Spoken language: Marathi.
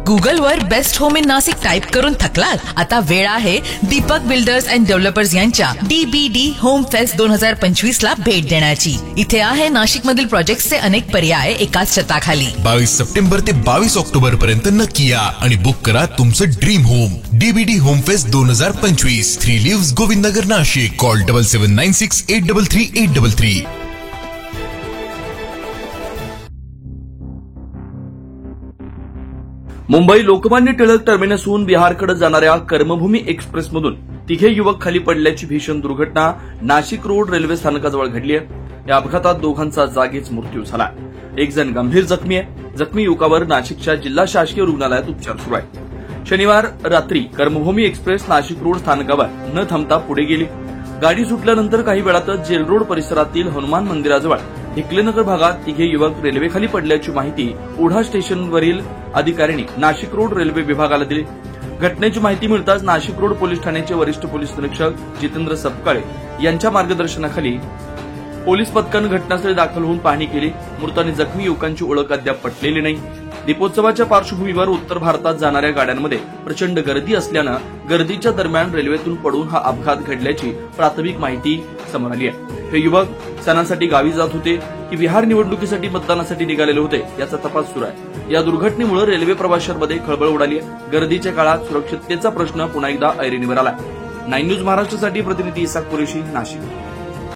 गुगलवर best home in Nashik type करून थकलात? आता वेळ आहे दीपक बिल्डर्स अँड डेव्हलपर्स यांच्या DBD होम फेस्ट 2025 ला भेट देण्याची. इथे आहे नाशिक मधील प्रोजेक्टचे अनेक पर्याय एकाच छताखाली. 22 सप्टेंबर ते 22 ऑक्टोबर पर्यंत नक्की या आणि बुक करा तुमचं dream home. DBD home fest 2025, 3 leaves, Govindnagar, Nashik. Call 7796 833 833. Mumbai Lokmanya Tilak टर्मिनसहून बिहारकडे जाणाऱ्या कर्मभूमी एक्सप्रेसमधून तिघे युवक खाली पडल्याची भीषण दुर्घटना नाशिक रोड रेल्वे स्थानकाजवळ घडली आहे. या अपघातात दोघांचा जागीच मृत्यू झाला. एक जण गंभीर जखमी आहे. जखमी युवकावर नाशिकच्या जिल्हा शासकीय रुग्णालयात उपचार सुरू आहेत. शनिवार रात्री कर्मभूमी एक्सप्रेस नाशिक रोड स्थानकावर न थांबता पुढे गेली. गाडी सुटल्यानंतर काही वेळातच जेल रोड परिसरातील हनुमान मंदिराजवळ हिकलेनगर भागात तिघे युवक रेल्वेखाली पडल्याची माहिती ओढा स्टेशनवरील अधिकाऱ्यांनी नाशिक रोड रेल्वे विभागाला दिली. घटनेची माहिती मिळताच नाशिक रोड पोलीस ठाण्याचे वरिष्ठ पोलीस निरीक्षक जितेंद्र सपकाळे यांच्या मार्गदर्शनाखाली पोलीस पथकानं घटनास्थळी दाखल होऊन पाहणी केली. मृत आणि जखमी युवकांची ओळख अद्याप पटलेली नाही. दीपोत्सवाच्या पार्श्वभूमीवर उत्तर भारतात जाणाऱ्या गाड्यांमध्ये प्रचंड गर्दी असल्यानं गर्दीच्या दरम्यान रेल्वेतून पडून हा अपघात घडल्याची प्राथमिक माहिती समोर आली आहे. हे युवक सणासाठी गावी जात होते की बिहार निवडणुकीसाठी मतदानासाठी निघालेले होते याचा तपास सुरू आहे. या दुर्घटनेमुळे रेल्वे प्रवाशांमध्ये खळबळ उडाली आहे. गर्दीच्या काळात सुरक्षिततेचा प्रश्न पुन्हा एकदा ऐरणीवर आला. 9 न्यूज महाराष्ट्रासाठी प्रतिनिधी इसाक कुरेशी, नाशिक.